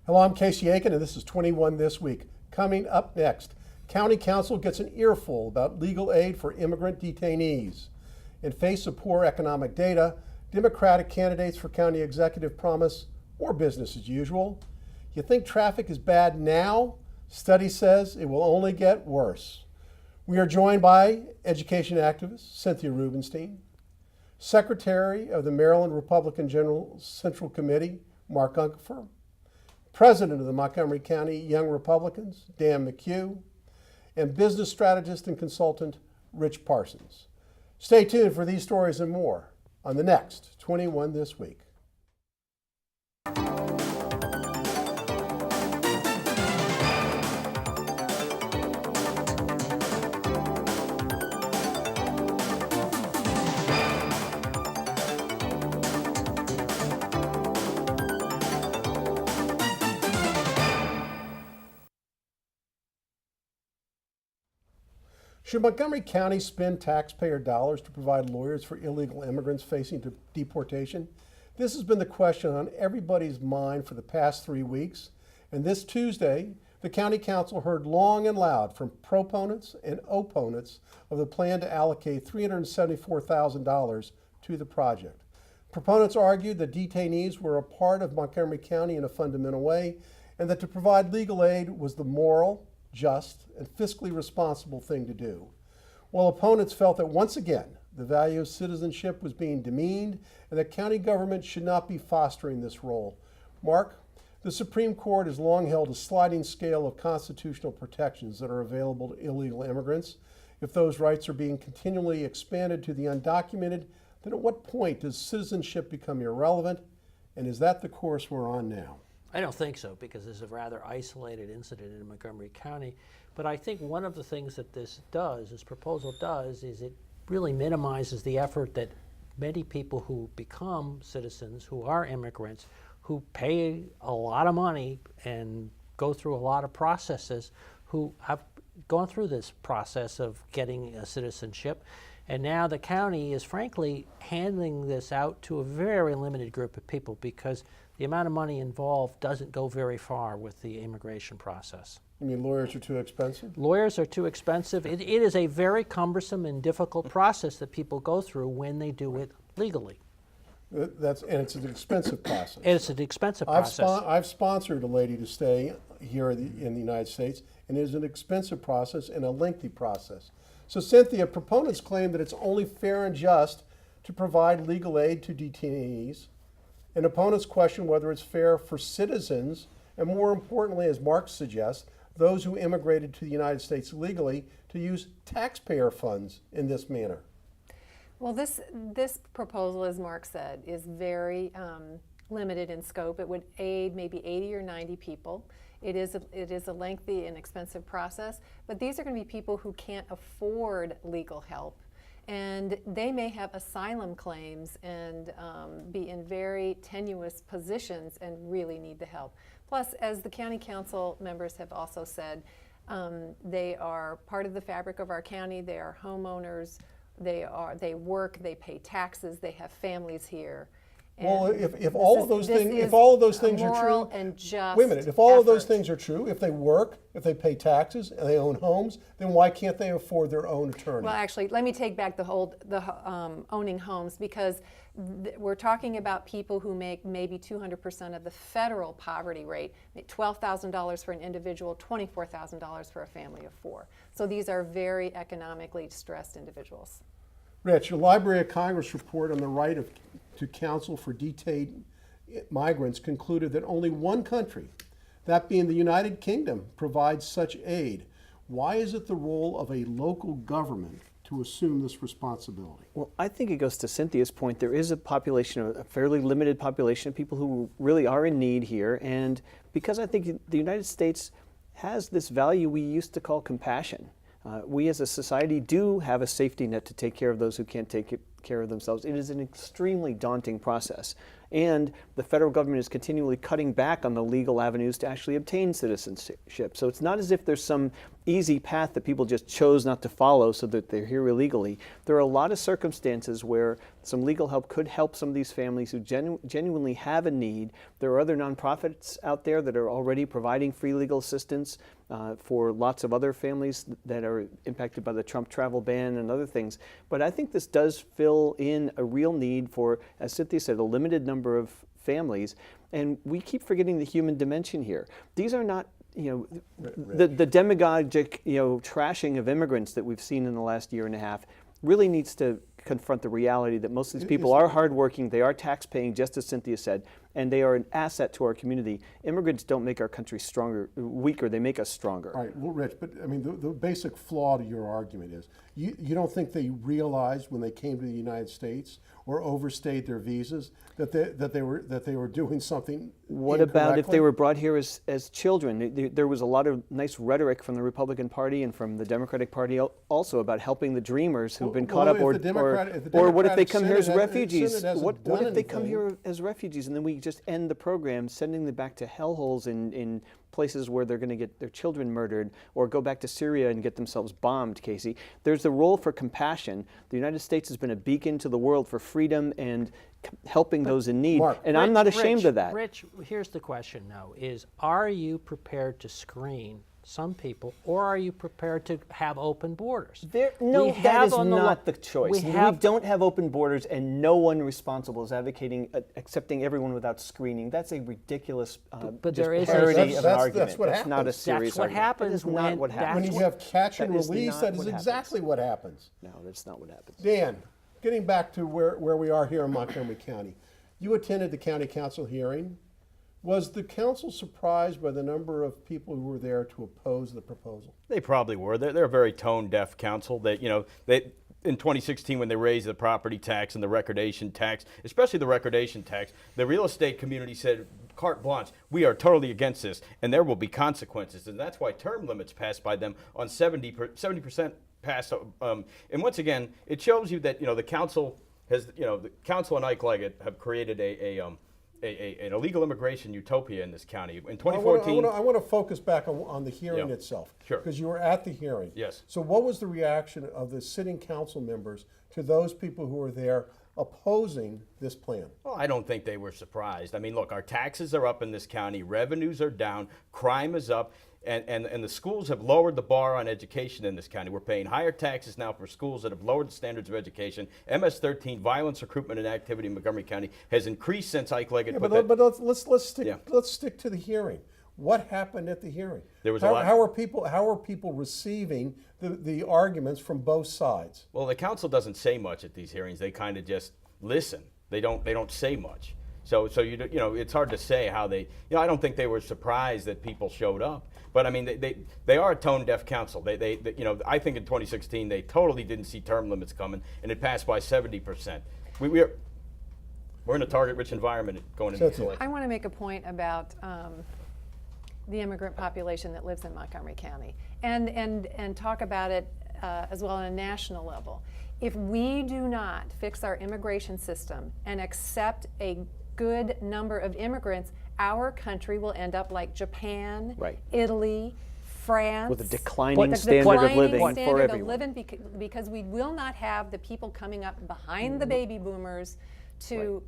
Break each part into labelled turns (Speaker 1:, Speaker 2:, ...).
Speaker 1: Hello, I'm Casey Aiken, and this is 21 This Week. Coming up next, County Council gets an earful about legal aid for immigrant detainees. In face of poor economic data, Democratic candidates for county executive promise more business as usual. You think traffic is bad now? Study says it will only get worse. We are joined by education activist Cynthia Rubenstein, Secretary of the Maryland Republican General Central Committee, Mark Uncapher, President of the Montgomery County Young Republicans, Dan McHugh, and business strategist and consultant, Rich Parsons. Stay tuned for these stories and more on the next 21 This Week. Should Montgomery County spend taxpayer dollars to provide lawyers for illegal immigrants facing deportation? This has been the question on everybody's mind for the past 3 weeks. And this Tuesday, the County Council heard long and loud from proponents and opponents of the plan to allocate $374,000 to the project. Proponents argued that detainees were a part of Montgomery County in a fundamental way, and that to provide legal aid was the moral, just, and fiscally responsible thing to do. While opponents felt that once again, the value of citizenship was being demeaned and that county government should not be fostering this role. Mark, the Supreme Court has long held a sliding scale of constitutional protections that are available to illegal immigrants. If those rights are being continually expanded to the undocumented, then at what point does citizenship become irrelevant? And is that the course we're on now?
Speaker 2: I don't think so, because there's a rather isolated incident in Montgomery County. But I think one of the things that this proposal does, is it really minimizes the effort that many people who become citizens, who are immigrants, who pay a lot of money and go through a lot of processes, who have gone through this process of getting a citizenship. And now the county is frankly handing this out to a very limited group of people, because the amount of money involved doesn't go very far with the immigration process.
Speaker 1: You mean lawyers are too expensive?
Speaker 2: Lawyers are too expensive. It is a very cumbersome and difficult process that people go through when they do it legally.
Speaker 1: And it's an expensive process.
Speaker 2: It's an expensive process.
Speaker 1: I've sponsored a lady to stay here in the United States, and it is an expensive process and a lengthy process. So Cynthia, proponents claim that it's only fair and just to provide legal aid to detainees, and opponents question whether it's fair for citizens, and more importantly, as Mark suggests, those who immigrated to the United States legally, to use taxpayer funds in this manner.
Speaker 3: Well, this proposal, as Mark said, is very limited in scope. It would aid maybe 80 or 90 people. It is a lengthy and expensive process, but these are going to be people who can't afford legal help, and they may have asylum claims and be in very tenuous positions and really need the help. Plus, as the county council members have also said, they are part of the fabric of our county. They are homeowners. They work. They pay taxes. They have families here.
Speaker 1: Well, if all of those things are true,
Speaker 3: and just
Speaker 1: wait a minute. If all of those things are true, if they work, if they pay taxes, and they own homes, then why can't they afford their own attorney?
Speaker 3: Well, actually, let me take back the owning homes, because we're talking about people who make maybe 200% of the federal poverty rate, $12,000 for an individual, $24,000 for a family of 4. So these are very economically stressed individuals.
Speaker 1: Rich, a Library of Congress report on the right to counsel for detained migrants concluded that only one country, that being the United Kingdom, provides such aid. Why is it the role of a local government to assume this responsibility?
Speaker 4: Well, I think it goes to Cynthia's point. There is a fairly limited population of people who really are in need here. And because I think the United States has this value we used to call compassion. We as a society do have a safety net to take care of those who can't take care of themselves. It is an extremely daunting process. And the federal government is continually cutting back on the legal avenues to actually obtain citizenship. So it's not as if there's some easy path that people just chose not to follow so that they're here illegally. There are a lot of circumstances where some legal help could help some of these families who genuinely have a need. There are other nonprofits out there that are already providing free legal assistance for lots of other families that are impacted by the Trump travel ban and other things. But I think this does fill in a real need for, as Cynthia said, a limited number of families. And we keep forgetting the human dimension here. These are not, the demagogic, trashing of immigrants that we've seen in the last year and a half really needs to confront the reality that most of these people are hardworking, they are tax-paying, just as Cynthia said, and they are an asset to our community. Immigrants don't make our country weaker, they make us stronger.
Speaker 1: All right, well, Rich, but I mean, the basic flaw to your argument is you don't think they realized when they came to the United States or overstayed their visas that they were doing something
Speaker 4: What about if they were brought here as children? There was a lot of nice rhetoric from the Republican Party and from the Democratic Party also about helping the dreamers who've been caught up, or what if they come here as refugees? What if they come here as refugees and then we just end the program, sending them back to hellholes in places where they're going to get their children murdered, or go back to Syria and get themselves bombed, Casey? There's a role for compassion. The United States has been a beacon to the world for freedom and helping those in need, and I'm not ashamed of that.
Speaker 2: Rich, here's the question now, is are you prepared to screen some people, or are you prepared to have open borders?
Speaker 4: No, that is not the choice. We don't have open borders, and no one responsible is advocating accepting everyone without screening. That's a ridiculous
Speaker 2: but there is
Speaker 4: parody of an argument.
Speaker 1: That's what happens.
Speaker 4: Not a serious
Speaker 2: That's what
Speaker 4: argument.
Speaker 2: happens
Speaker 4: That is not what happens.
Speaker 1: When you have catch and
Speaker 4: That is
Speaker 1: release,
Speaker 4: not
Speaker 1: that is
Speaker 4: what
Speaker 1: exactly
Speaker 4: happens.
Speaker 1: what happens.
Speaker 4: No, that's not what happens.
Speaker 1: Dan, getting back to where we are here in Montgomery County, you attended the county council hearing. Was the council surprised by the number of people who were there to oppose the proposal?
Speaker 5: They probably were. They're a very tone-deaf council. They in 2016 when they raised the property tax and the recordation tax, especially the recordation tax, the real estate community said, carte blanche, we are totally against this, and there will be consequences. And that's why term limits passed by them on 70% passed. And once again, it shows you that the council has, the council and Ike Leggett have created an illegal immigration utopia in this county. In 2014,
Speaker 1: I want to focus back on the hearing itself.
Speaker 5: Sure.
Speaker 1: Because you were at the hearing.
Speaker 5: Yes.
Speaker 1: So what was the reaction of the sitting council members to those people who were there opposing this plan?
Speaker 5: Well, I don't think they were surprised. I mean, look, our taxes are up in this county, revenues are down, crime is up, and the schools have lowered the bar on education in this county. We're paying higher taxes now for schools that have lowered the standards of education. MS-13, violence, recruitment, and activity in Montgomery County has increased since Ike Leggett put that.
Speaker 1: But let's stick to the hearing. What happened at the hearing?
Speaker 5: There was
Speaker 1: how are people receiving the arguments from both sides?
Speaker 5: Well, the council doesn't say much at these hearings. They kind of just listen. They don't say much. So it's hard to say how they. I don't think they were surprised that people showed up. But I mean, they are a tone-deaf council. They I think in 2016 they totally didn't see term limits coming, and it passed by 70%. We're in a target-rich environment going into this election.
Speaker 3: I want to make a point about the immigrant population that lives in Montgomery County, and talk about it as well on a national level. If we do not fix our immigration system and accept a good number of immigrants, our country will end up like Japan,
Speaker 4: Right.
Speaker 3: Italy, France.
Speaker 4: With a declining standard of living for everyone.
Speaker 3: Because we will not have the people coming up behind the baby boomers to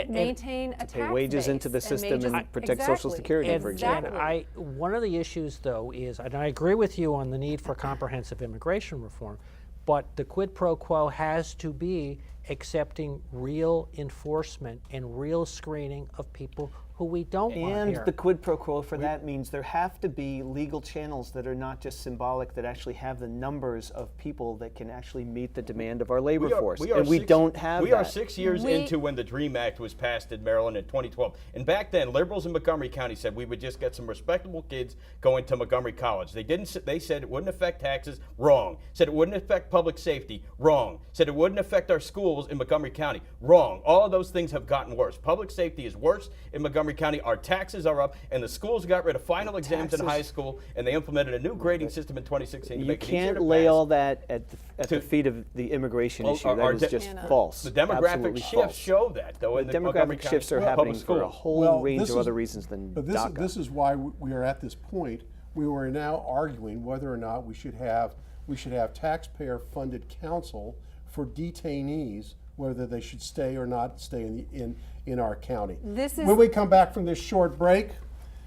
Speaker 3: maintain a tax
Speaker 4: pay wages
Speaker 3: base
Speaker 4: into the system and protect
Speaker 3: exactly.
Speaker 4: Social Security, for example.
Speaker 2: And one of the issues, though, is, and I agree with you on the need for comprehensive immigration reform, but the quid pro quo has to be accepting real enforcement and real screening of people who we don't want here.
Speaker 4: And the quid pro quo for that means there have to be legal channels that are not just symbolic, that actually have the numbers of people that can actually meet the demand of our labor force. And we don't have that.
Speaker 5: We are 6 years into when the DREAM Act was passed in Maryland in 2012. And back then, liberals in Montgomery County said we would just get some respectable kids going to Montgomery College. They said it wouldn't affect taxes. Wrong. Said it wouldn't affect public safety. Wrong. Said it wouldn't affect our schools in Montgomery County. Wrong. All of those things have gotten worse. Public safety is worse in Montgomery County. Our taxes are up, and the schools got rid of final exams in high school, and they implemented a new grading system in 2016.
Speaker 4: You can't lay all that at the feet of the immigration issue. That is just false.
Speaker 5: The demographic shifts show that, though.
Speaker 4: The demographic shifts are happening for a whole range of other reasons than DACA.
Speaker 1: This is why we are at this point we were now arguing whether or not we should have taxpayer-funded counsel for detainees, whether they should stay or not stay in our county. When we come back from this short break,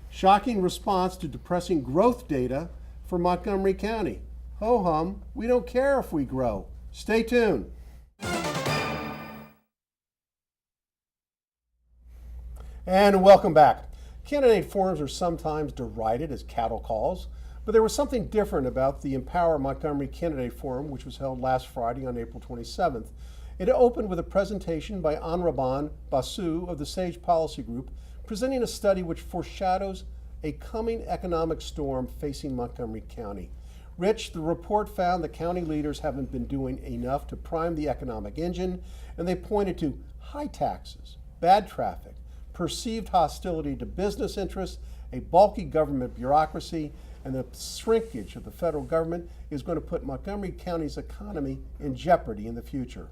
Speaker 1: shocking response to depressing growth data for Montgomery County. Ho hum, we don't care if we grow. Stay tuned. And welcome back. Candidate forums are sometimes derided as cattle calls, but there was something different about the Empower Montgomery Candidate Forum, which was held last Friday on April 27th. It opened with a presentation by Anirban Basu of the SAGE Policy Group, presenting a study which foreshadows a coming economic storm facing Montgomery County. Rich, the report found that county leaders haven't been doing enough to prime the economic engine, and they pointed to high taxes, bad traffic, perceived hostility to business interests, a bulky government bureaucracy, and the shrinkage of the federal government is going to put Montgomery County's economy in jeopardy in the future.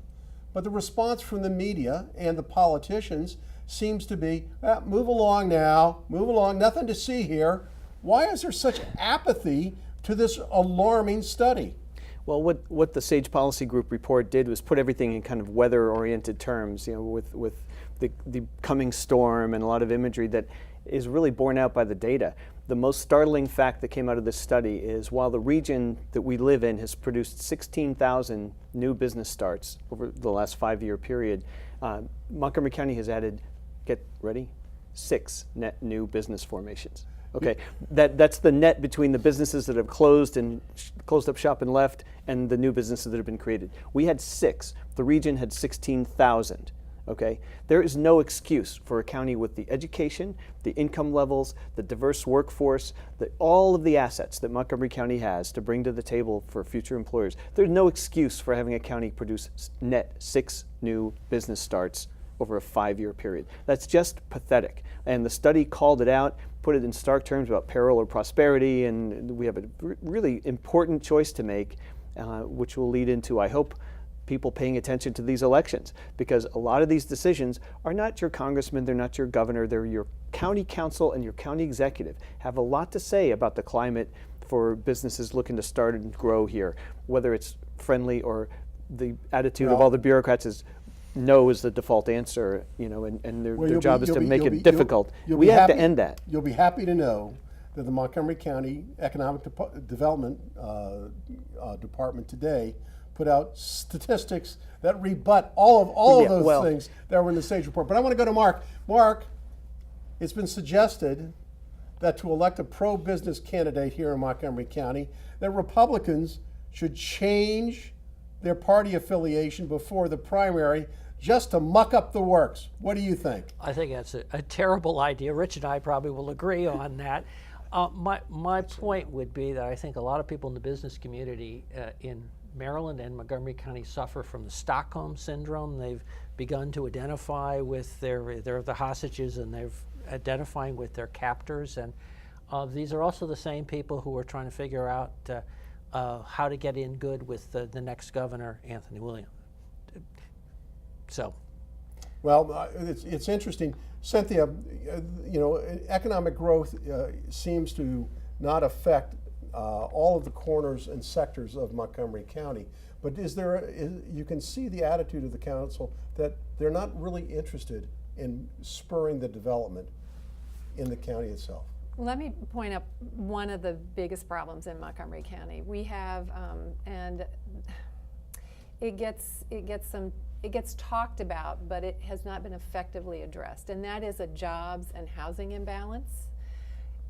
Speaker 1: But the response from the media and the politicians seems to be, move along now, move along, nothing to see here. Why is there such apathy to this alarming study?
Speaker 4: Well, what the SAGE Policy Group report did was put everything in kind of weather-oriented terms, with the coming storm and a lot of imagery that is really borne out by the data. The most startling fact that came out of this study is while the region that we live in has produced 16,000 new business starts over the last 5-year period, Montgomery County has added, get ready, 6 net new business formations. Okay, that's the net between the businesses that have closed up shop and left and the new businesses that have been created. We had 6. The region had 16,000. Okay, there is no excuse for a county with the education, the income levels, the diverse workforce, all of the assets that Montgomery County has to bring to the table for future employers. There's no excuse for having a county produce net 6 new business starts over a 5-year period. That's just pathetic. And the study called it out, put it in stark terms about peril or prosperity, and we have a really important choice to make, which will lead into, I hope, people paying attention to these elections, because a lot of these decisions are not your congressman, they're not your governor, they're your county council and your county executive. Have a lot to say about the climate for businesses looking to start and grow here, whether it's friendly or the attitude of all the bureaucrats is no is the default answer, and their job is to make it difficult. We have to end that.
Speaker 1: You'll be happy to know that the Montgomery County Economic Development Department today put out statistics that rebut all of those things that were in the SAGE report. But I want to go to Mark. Mark, it's been suggested that to elect a pro-business candidate here in Montgomery County, that Republicans should change their party affiliation before the primary just to muck up the works. What do you think?
Speaker 2: I think that's a terrible idea. Rich and I probably will agree on that. My point would be that I think a lot of people in the business community in Maryland and Montgomery County suffer from the Stockholm Syndrome. They've begun to identify with they're the hostages, and they're identifying with their captors. And these are also the same people who are trying to figure out how to get in good with the next governor, Anthony Williams. So,
Speaker 1: well, it's interesting, Cynthia. Economic growth seems to not affect all of the corners and sectors of Montgomery County. But you can see the attitude of the council that they're not really interested in spurring the development in the county itself.
Speaker 3: Let me point out one of the biggest problems in Montgomery County. We have, and it gets talked about, but it has not been effectively addressed, and that is a jobs and housing imbalance.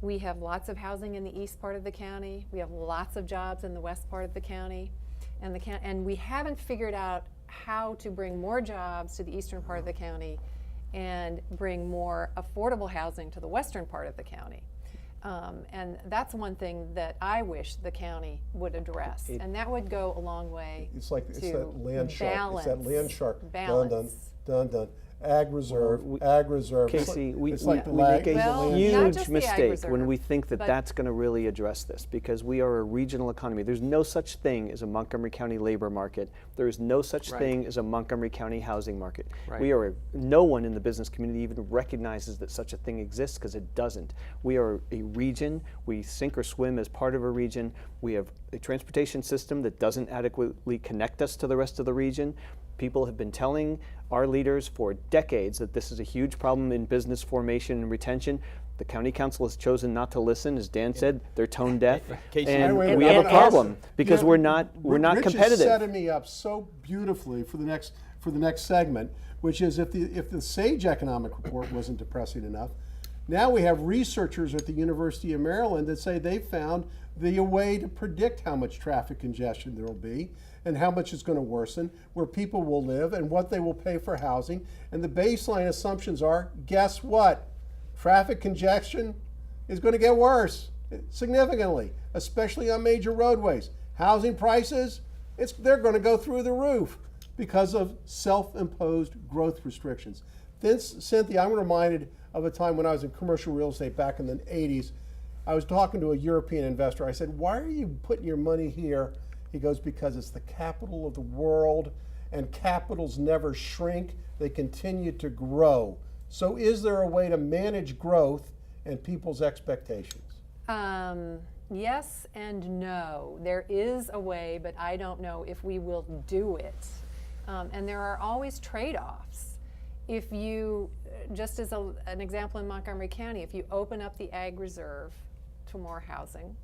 Speaker 3: We have lots of housing in the east part of the county. We have lots of jobs in the west part of the county, and we haven't figured out how to bring more jobs to the eastern part of the county and bring more affordable housing to the western part of the county. And that's one thing that I wish the county would address, and that would go a long way.
Speaker 1: It's that land shark.
Speaker 3: Balance.
Speaker 1: It's that land shark.
Speaker 3: Balance.
Speaker 1: Dun, dun, dun, dun. ag reserve, ag reserve.
Speaker 4: Casey, we
Speaker 1: It's like the
Speaker 4: make a
Speaker 3: Well, not
Speaker 4: huge
Speaker 3: just the ag
Speaker 4: mistake
Speaker 3: reserve,
Speaker 4: when we think that
Speaker 3: but-
Speaker 4: that's going to really address this, because we are a regional economy. There's no such thing as a Montgomery County labor market. There is no such
Speaker 2: Right.
Speaker 4: thing as a Montgomery County housing market.
Speaker 2: Right.
Speaker 4: We are no one in the business community even recognizes that such a thing exists, because it doesn't. We are a region. We sink or swim as part of a region. We have a transportation system that doesn't adequately connect us to the rest of the region. People have been telling our leaders for decades that this is a huge problem in business formation and retention. The county council has chosen not to listen. As Dan said, they're tone deaf,
Speaker 5: Casey,
Speaker 4: and
Speaker 1: Wait,
Speaker 4: we
Speaker 1: wait,
Speaker 4: have a
Speaker 1: I wanna ask-
Speaker 4: problem because
Speaker 1: Yeah,
Speaker 4: we're not
Speaker 1: Rich is
Speaker 4: competitive.
Speaker 1: setting me up so beautifully for the next segment, which is if the SAGE economic report wasn't depressing enough, now we have researchers at the University of Maryland that say they found a way to predict how much traffic congestion there will be and how much it's going to worsen, where people will live and what they will pay for housing. And the baseline assumptions are, guess what? Traffic congestion is going to get worse significantly, especially on major roadways. Housing prices, they're going to go through the roof because of self-imposed growth restrictions. Then, Cynthia, I'm reminded of a time when I was in commercial real estate back in the 80s. I was talking to a European investor. I said, why are you putting your money here? He goes, because it's the capital of the world, and capitals never shrink, they continue to grow. So is there a way to manage growth and people's expectations?
Speaker 3: Yes and no. There is a way, but I don't know if we will do it. And there are always trade-offs. If you, just as an example in Montgomery County, if you open up the ag reserve to more housing,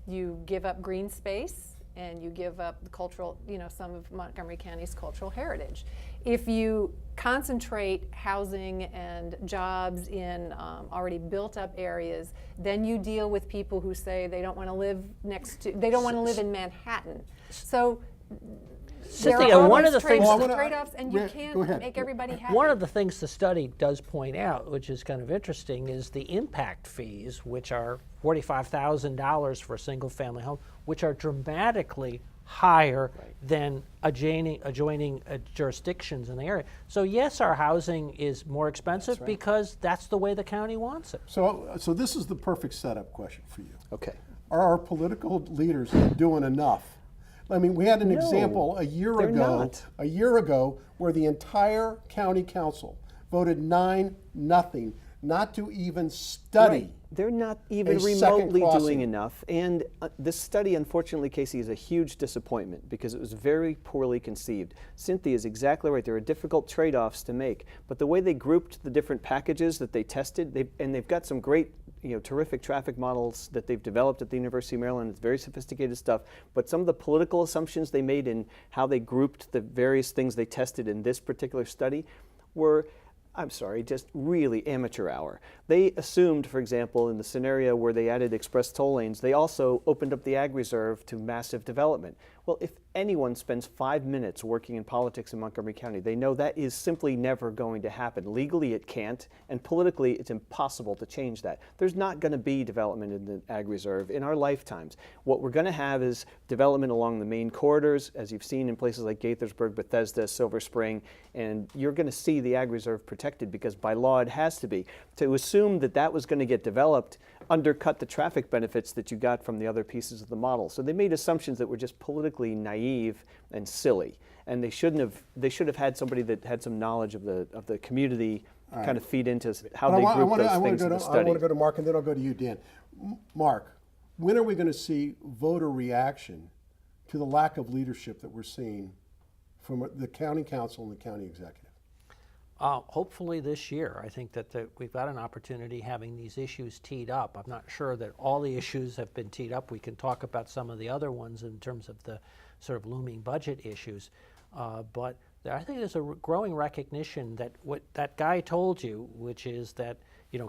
Speaker 3: you give up green space and you give up the cultural, some of Montgomery County's cultural heritage. If you concentrate housing and jobs in already built up areas, then you deal with people who say they don't want to live they don't want to live in Manhattan. So there
Speaker 2: Cynthia,
Speaker 3: are
Speaker 2: one
Speaker 3: always
Speaker 2: of the things-
Speaker 1: Well, I wanna-
Speaker 3: trade-offs, and you
Speaker 1: Rick,
Speaker 3: can't
Speaker 1: go ahead.
Speaker 3: make everybody happy.
Speaker 2: One of the things the study does point out, which is kind of interesting, is the impact fees, which are $45,000 for a single-family home, which are dramatically higher than adjoining jurisdictions in the area. So yes, our housing is more expensive because that's the way the county wants it.
Speaker 1: So this is the perfect setup question for you.
Speaker 4: Okay.
Speaker 1: Are our political leaders doing enough? I mean, we had an example a year
Speaker 4: they're
Speaker 1: ago where the entire county council voted 9-0 not to even study.
Speaker 4: They're not even
Speaker 1: a second
Speaker 4: remotely
Speaker 1: crossing.
Speaker 4: doing enough. And this study, unfortunately, Casey, is a huge disappointment because it was very poorly conceived. Cynthia is exactly right. There are difficult trade-offs to make. But the way they grouped the different packages that they tested, they've got some great, terrific traffic models that they've developed at the University of Maryland. It's very sophisticated stuff. But some of the political assumptions they made in how they grouped the various things they tested in this particular study were, just really amateur hour. They assumed, for example, in the scenario where they added express toll lanes, they also opened up the ag reserve to massive development. Well, if anyone spends 5 minutes working in politics in Montgomery County, they know that is simply never going to happen. Legally, it can't, and politically, it's impossible to change that. There's not going to be development in the ag reserve in our lifetimes. What we're going to have is development along the main corridors, as you've seen in places like Gaithersburg, Bethesda, Silver Spring, and you're going to see the ag reserve protected because by law it has to be. To assume that that was going to get developed undercut the traffic benefits that you got from the other pieces of the model. So they made assumptions that were just politically naive and silly, and they should have had somebody that had some knowledge of the community kind of feed into how they group those things in the study.
Speaker 1: I want to go to Mark, and then I'll go to you, Dan. Mark, when are we going to see voter reaction to the lack of leadership that we're seeing from the county council and the county executive?
Speaker 2: Hopefully this year. I think that we've got an opportunity having these issues teed up. I'm not sure that all the issues have been teed up. We can talk about some of the other ones in terms of the sort of looming budget issues. But I think there's a growing recognition that what that guy told you, which is that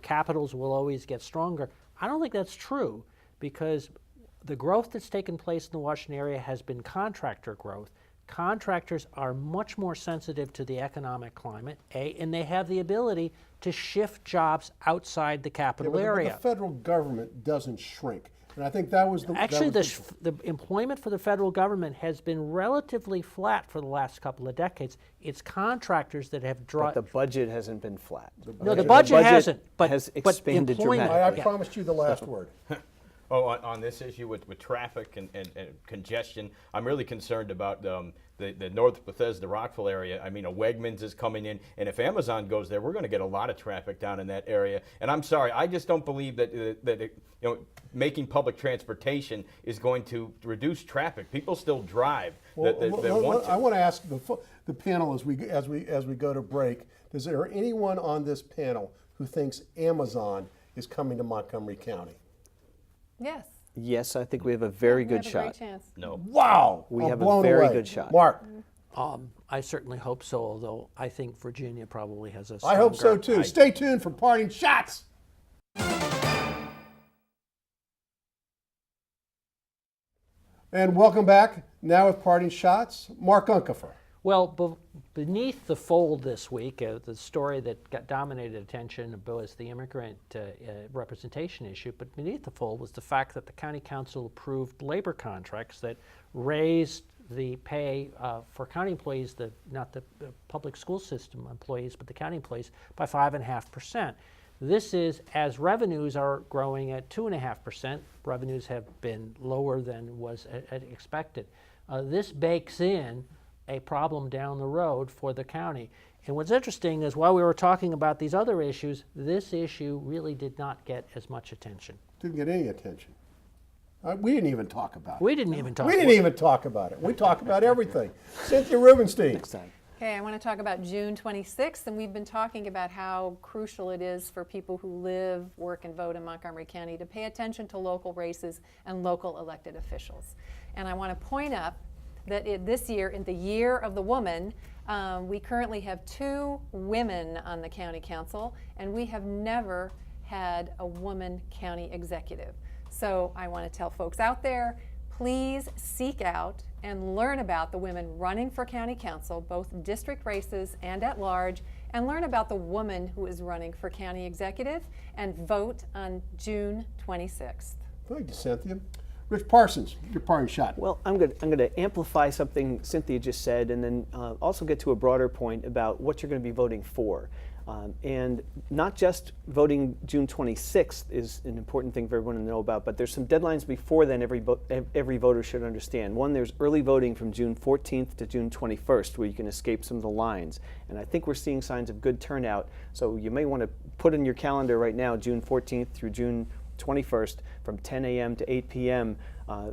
Speaker 2: capitals will always get stronger. I don't think that's true, because the growth that's taken place in the Washington area has been contractor growth. Contractors are much more sensitive to the economic climate, and they have the ability to shift jobs outside the capital area.
Speaker 1: But the federal government doesn't shrink. And I think that was the
Speaker 2: Actually,
Speaker 1: that was
Speaker 2: the employment for the federal government has been relatively flat for the last couple of decades. It's contractors that have
Speaker 4: But
Speaker 2: dropped.
Speaker 4: the budget hasn't been flat.
Speaker 2: No, the budget hasn't, but
Speaker 4: has
Speaker 2: but
Speaker 4: expanded
Speaker 2: employment.
Speaker 1: I
Speaker 4: dramatically.
Speaker 1: promised you the last word.
Speaker 5: Oh, on this issue with traffic and congestion, I'm really concerned about the North Bethesda, Rockville area. I mean, a Wegmans is coming in, and if Amazon goes there, we're going to get a lot of traffic down in that area. And I'm sorry, I just don't believe that making public transportation is going to reduce traffic. People still drive. that want to.
Speaker 1: I want to ask the panel as we go to break. Is there anyone on this panel who thinks Amazon is coming to Montgomery County?
Speaker 3: Yes.
Speaker 4: Yes, I think we have a very
Speaker 3: We
Speaker 4: good
Speaker 3: have a
Speaker 4: shot.
Speaker 3: great chance.
Speaker 5: No.
Speaker 1: Wow,
Speaker 4: We
Speaker 1: I'm
Speaker 4: have a
Speaker 1: blown
Speaker 4: very
Speaker 1: away.
Speaker 4: good shot.
Speaker 1: Mark,
Speaker 2: I certainly hope so, although I think Virginia probably has a
Speaker 1: I hope so
Speaker 2: stronger-
Speaker 1: too. Stay tuned for parting shots. And welcome back. Now with parting shots, Mark Uncapher.
Speaker 2: Well, beneath the fold this week, the story that dominated attention was the immigrant representation issue, but beneath the fold was the fact that the county council approved labor contracts that raised the pay for county employees, not the public school system employees, but the county employees, by 5.5%. This is as revenues are growing at 2.5%. Revenues have been lower than was expected. This bakes in a problem down the road for the county. And what's interesting is while we were talking about these other issues, this issue really did not get as much attention.
Speaker 1: Didn't get any attention. We didn't even talk about it.
Speaker 2: We didn't even talk
Speaker 1: We
Speaker 2: about
Speaker 1: didn't even talk about it. We talk about everything. Cynthia Rubenstein.
Speaker 4: Next time.
Speaker 3: Okay, I want to talk about June 26th, and we've been talking about how crucial it is for people who live, work, and vote in Montgomery County to pay attention to local races and local elected officials. And I want to point up that this year, in the Year of the Woman, we currently have 2 women on the county council, and we have never had a woman county executive. So I want to tell folks out there, please seek out and learn about the women running for county council, both district races and at large, and learn about the woman who is running for county executive, and vote on June 26th.
Speaker 1: Thank you, Cynthia. Rich Parsons, your parting shot.
Speaker 4: Well, I'm going to amplify something Cynthia just said, and then also get to a broader point about what you're going to be voting for. And not just voting June 26th is an important thing for everyone to know about, but there's some deadlines before then every voter should understand. One, there's early voting from June 14th to June 21st, where you can escape some of the lines. And I think we're seeing signs of good turnout, so you may want to put in your calendar right now, June 14th through June 21st, from 10 a.m. to 8 p.m.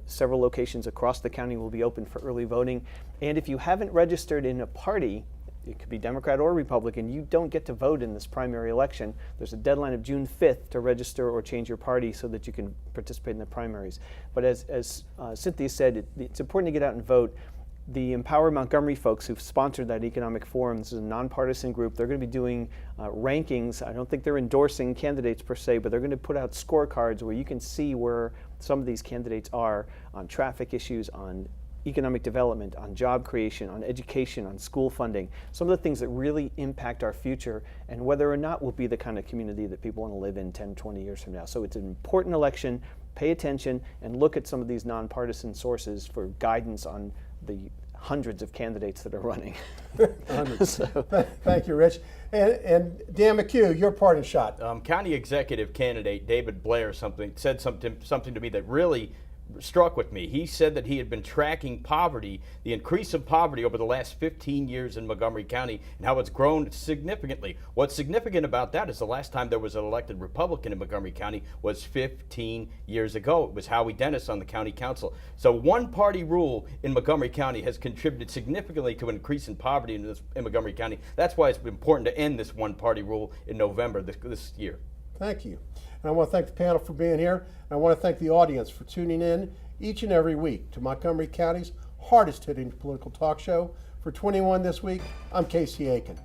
Speaker 4: Several locations across the county will be open for early voting. And if you haven't registered in a party, it could be Democrat or Republican, you don't get to vote in this primary election. There's a deadline of June 5th to register or change your party so that you can participate in the primaries. But as Cynthia said, it's important to get out and vote. The Empower Montgomery folks who've sponsored that economic forum, this is a nonpartisan group, they're going to be doing rankings. I don't think they're endorsing candidates per se, but they're going to put out scorecards where you can see where some of these candidates are on traffic issues, on economic development, on job creation, on education, on school funding, some of the things that really impact our future and whether or not we'll be the kind of community that people want to live in 10, 20 years from now. So it's an important election. Pay attention and look at some of these nonpartisan sources for guidance on the hundreds of candidates that are running.
Speaker 1: Thank you, Rich. And Dan McHugh, your parting shot.
Speaker 5: County executive candidate David Blair said something to me that really struck with me. He said that he had been tracking poverty, the increase of poverty over the last 15 years in Montgomery County, and how it's grown significantly. What's significant about that is the last time there was an elected Republican in Montgomery County was 15 years ago. It was Howie Dennis on the county council. So one-party rule in Montgomery County has contributed significantly to an increase in poverty in Montgomery County. That's why it's important to end this one-party rule in November this year.
Speaker 1: Thank you. And I want to thank the panel for being here. And I want to thank the audience for tuning in each and every week to Montgomery County's hardest hitting political talk show. For 21 this week, I'm Casey Aiken.